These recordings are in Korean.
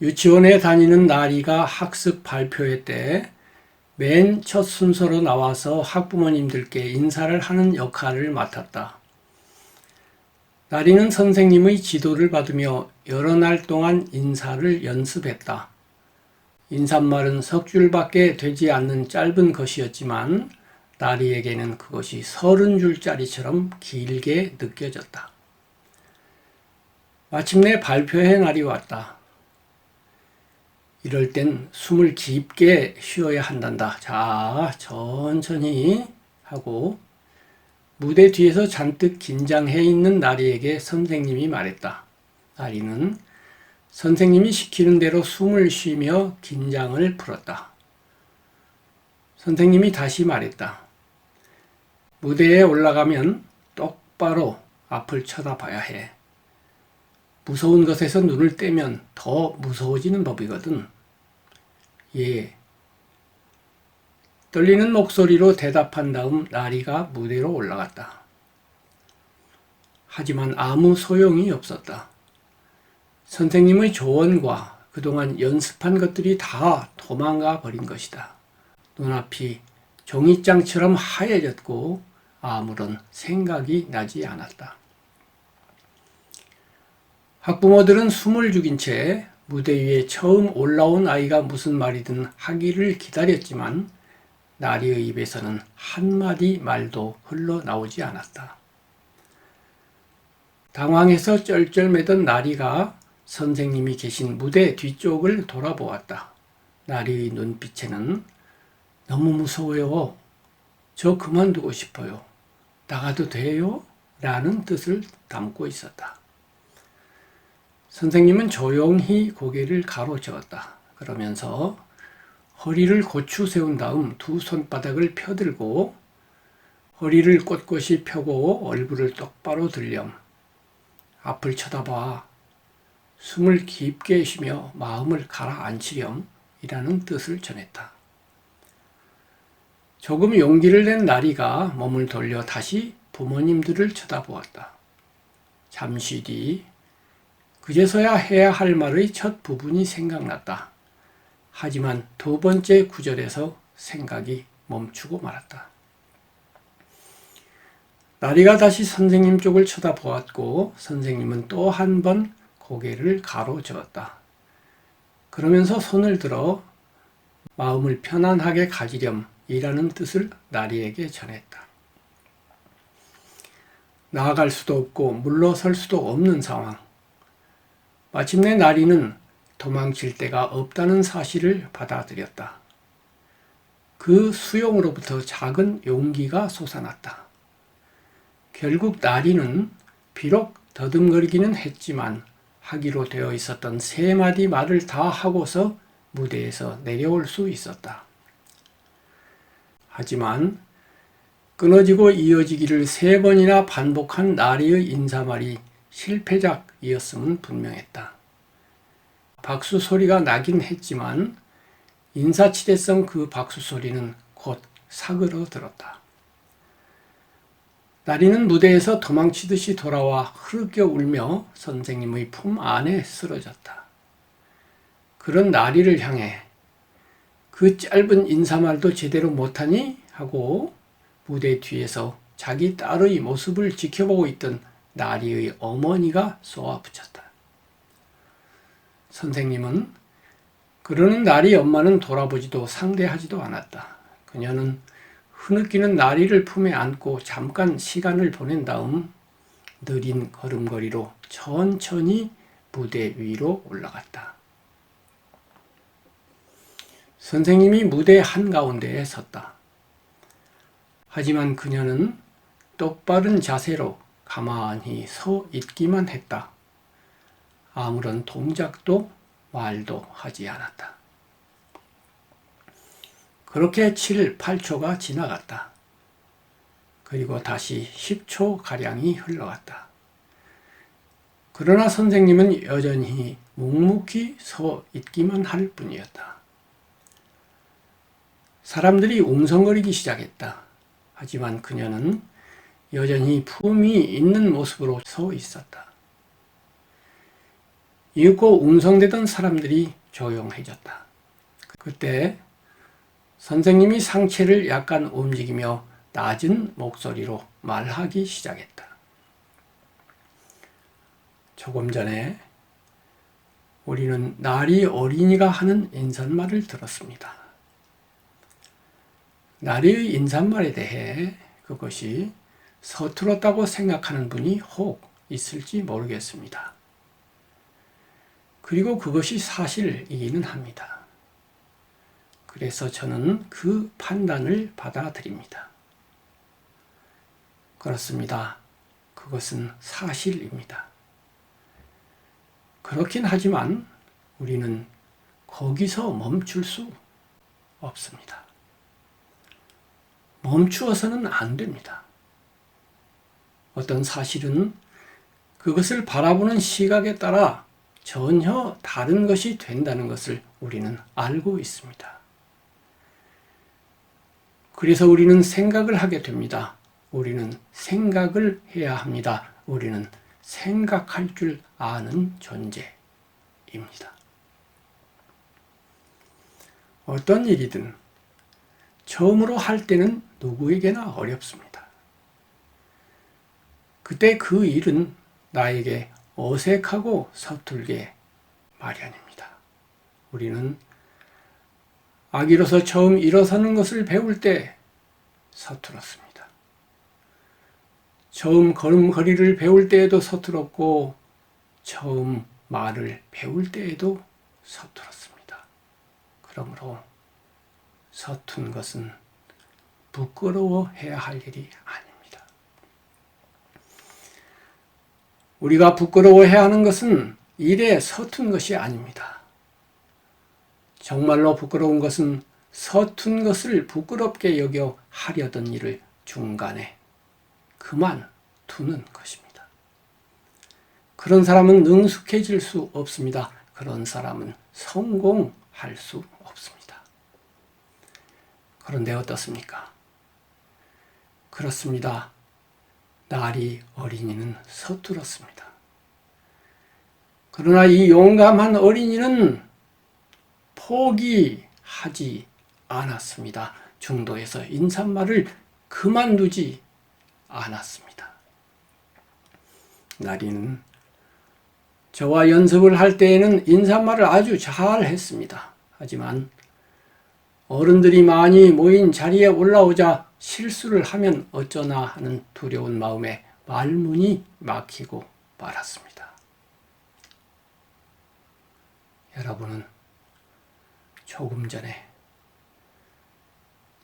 유치원에 다니는 나리가 학습 발표회 때 맨 첫 순서로 나와서 학부모님들께 인사를 하는 역할을 맡았다. 나리는 선생님의 지도를 받으며 여러 날 동안 인사를 연습했다. 인사말은 석 줄밖에 되지 않는 짧은 것이었지만 나리에게는 그것이 30줄짜리처럼 길게 느껴졌다. 마침내 발표회 날이 왔다. 이럴 땐 숨을 깊게 쉬어야 한단다. 자, 천천히 하고 무대 뒤에서 잔뜩 긴장해 있는 나리에게 선생님이 말했다. 나리는 선생님이 시키는 대로 숨을 쉬며 긴장을 풀었다. 선생님이 다시 말했다. 무대에 올라가면 똑바로 앞을 쳐다봐야 해. 무서운 것에서 눈을 떼면 더 무서워지는 법이거든. 예. 떨리는 목소리로 대답한 다음 나리가 무대로 올라갔다. 하지만 아무 소용이 없었다. 선생님의 조언과 그동안 연습한 것들이 다 도망가 버린 것이다. 눈앞이 종이장처럼 하얘졌고 아무런 생각이 나지 않았다. 학부모들은 숨을 죽인 채 무대 위에 처음 올라온 아이가 무슨 말이든 하기를 기다렸지만 나리의 입에서는 한마디 말도 흘러나오지 않았다. 당황해서 쩔쩔매던 나리가 선생님이 계신 무대 뒤쪽을 돌아보았다. 나리의 눈빛에는 너무 무서워요. 저 그만두고 싶어요. 나가도 돼요? 라는 뜻을 담고 있었다. 선생님은 조용히 고개를 가로저었다. 그러면서 허리를 고추 세운 다음 두 손바닥을 펴들고 허리를 꼿꼿이 펴고 얼굴을 똑바로 들렴. 앞을 쳐다봐. 숨을 깊게 쉬며 마음을 가라앉히렴. 이라는 뜻을 전했다. 조금 용기를 낸 나리가 몸을 돌려 다시 부모님들을 쳐다보았다. 잠시 뒤 그제서야 해야 할 말의 첫 부분이 생각났다. 하지만 두 번째 구절에서 생각이 멈추고 말았다. 나리가 다시 선생님 쪽을 쳐다보았고 선생님은 또 한 번 고개를 가로저었다. 그러면서 손을 들어 마음을 편안하게 가지렴 이라는 뜻을 나리에게 전했다. 나아갈 수도 없고 물러설 수도 없는 상황. 마침내 나리는 도망칠 데가 없다는 사실을 받아들였다. 그 수용으로부터 작은 용기가 솟아났다. 결국 나리는 비록 더듬거리기는 했지만 하기로 되어 있었던 3마디 말을 다 하고서 무대에서 내려올 수 있었다. 하지만 끊어지고 이어지기를 3번이나 반복한 나리의 인사말이 실패작이었음은 분명했다. 박수 소리가 나긴 했지만 인사치레성 그 박수 소리는 곧 사그러들었다. 나리는 무대에서 도망치듯이 돌아와 흐르겨 울며 선생님의 품 안에 쓰러졌다. 그런 나리를 향해 그 짧은 인사말도 제대로 못하니? 하고 무대 뒤에서 자기 딸의 모습을 지켜보고 있던 나리의 어머니가 쏘아붙였다. 선생님은 그러는 나리 엄마는 돌아보지도 상대하지도 않았다. 그녀는 흐느끼는 나리를 품에 안고 잠깐 시간을 보낸 다음 느린 걸음걸이로 천천히 무대 위로 올라갔다. 선생님이 무대 한가운데에 섰다. 하지만 그녀는 똑바른 자세로 가만히 서 있기만 했다. 아무런 동작도 말도 하지 않았다. 그렇게 7, 8초가 지나갔다. 그리고 다시 10초가량이 흘러갔다. 그러나 선생님은 여전히 묵묵히 서 있기만 할 뿐이었다. 사람들이 웅성거리기 시작했다. 하지만 그녀는 여전히 품이 있는 모습으로 서 있었다. 이윽고 웅성대던 사람들이 조용해졌다. 그때 선생님이 상체를 약간 움직이며 낮은 목소리로 말하기 시작했다. 조금 전에 우리는 나리 어린이가 하는 인사말을 들었습니다. 나리의 인사말에 대해 그것이 서툴었다고 생각하는 분이 혹 있을지 모르겠습니다. 그리고 그것이 사실이기는 합니다. 그래서 저는 그 판단을 받아들입니다. 그렇습니다. 그것은 사실입니다. 그렇긴 하지만 우리는 거기서 멈출 수 없습니다. 멈추어서는 안 됩니다. 어떤 사실은 그것을 바라보는 시각에 따라 전혀 다른 것이 된다는 것을 우리는 알고 있습니다. 그래서 우리는 생각을 하게 됩니다. 우리는 생각을 해야 합니다. 우리는 생각할 줄 아는 존재입니다. 어떤 일이든 처음으로 할 때는 누구에게나 어렵습니다. 그때 그 일은 나에게 어색하고 서툴게 마련입니다. 우리는 아기로서 처음 일어서는 것을 배울 때 서툴었습니다. 처음 걸음걸이를 배울 때에도 서툴었고 처음 말을 배울 때에도 서툴었습니다. 그러므로 서툰 것은 부끄러워해야 할 일이 아닙니다. 우리가 부끄러워해야 하는 것은 일에 서툰 것이 아닙니다. 정말로 부끄러운 것은 서툰 것을 부끄럽게 여겨 하려던 일을 중간에 그만두는 것입니다. 그런 사람은 능숙해질 수 없습니다. 그런 사람은 성공할 수 없습니다. 그런데 어떻습니까? 그렇습니다. 나리 어린이는 서툴었습니다. 그러나 이 용감한 어린이는 포기하지 않았습니다. 중도에서 인사말을 그만두지 않았습니다. 나리는 저와 연습을 할 때에는 인사말을 아주 잘 했습니다. 하지만 어른들이 많이 모인 자리에 올라오자 실수를 하면 어쩌나 하는 두려운 마음에 말문이 막히고 말았습니다. 여러분은 조금 전에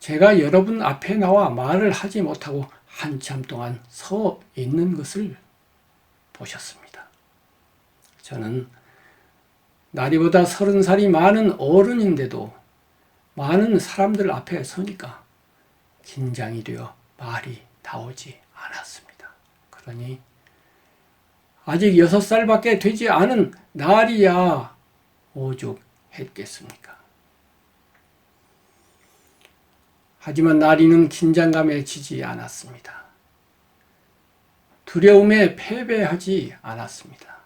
제가 여러분 앞에 나와 말을 하지 못하고 한참 동안 서 있는 것을 보셨습니다. 저는 나리보다 30살이 많은 어른인데도 많은 사람들 앞에 서니까 긴장이 되어 말이 나오지 않았습니다. 그러니 아직 6살밖에 되지 않은 나리야 오죽했겠습니까? 하지만 나리는 긴장감에 지지 않았습니다. 두려움에 패배하지 않았습니다.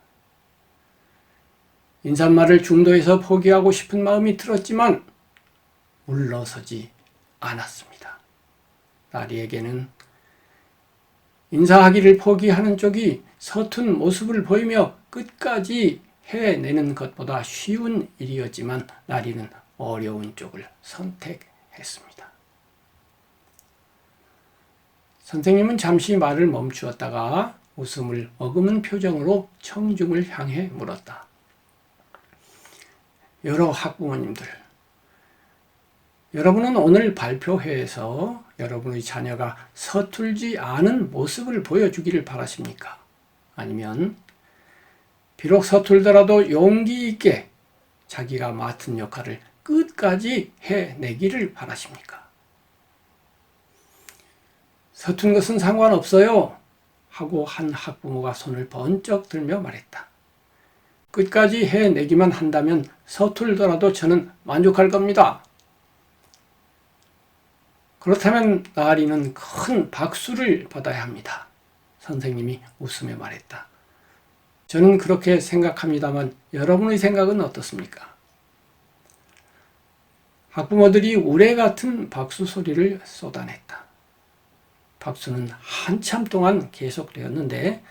인사말을 중도에서 포기하고 싶은 마음이 들었지만 물러서지 않았습니다. 나리에게는 인사하기를 포기하는 쪽이 서툰 모습을 보이며 끝까지 해내는 것보다 쉬운 일이었지만 나리는 어려운 쪽을 선택했습니다. 선생님은 잠시 말을 멈추었다가 웃음을 머금은 표정으로 청중을 향해 물었다. 여러 학부모님들, 여러분은 오늘 발표회에서 여러분의 자녀가 서툴지 않은 모습을 보여주기를 바라십니까? 아니면 비록 서툴더라도 용기 있게 자기가 맡은 역할을 끝까지 해내기를 바라십니까? 서툰 것은 상관없어요 하고 한 학부모가 손을 번쩍 들며 말했다. 끝까지 해내기만 한다면 서툴더라도 저는 만족할 겁니다. 그렇다면 나리는 큰 박수를 받아야 합니다. 선생님이 웃으며 말했다. 저는 그렇게 생각합니다만 여러분의 생각은 어떻습니까? 학부모들이 우레 같은 박수 소리를 쏟아냈다. 박수는 한참 동안 계속되었는데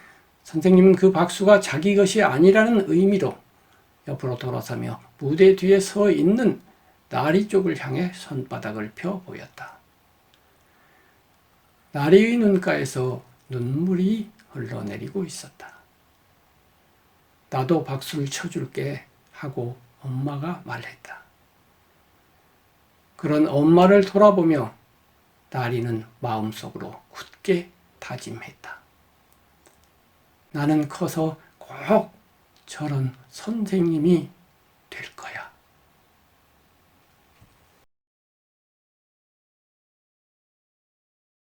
선생님은 그 박수가 자기 것이 아니라는 의미로 옆으로 돌아서며 무대 뒤에 서 있는 나리 쪽을 향해 손바닥을 펴 보였다. 나리의 눈가에서 눈물이 흘러내리고 있었다. 나도 박수를 쳐줄게 하고 엄마가 말했다. 그런 엄마를 돌아보며 나리는 마음속으로 굳게 다짐했다. 나는 커서 꼭 저런 선생님이 될 거야.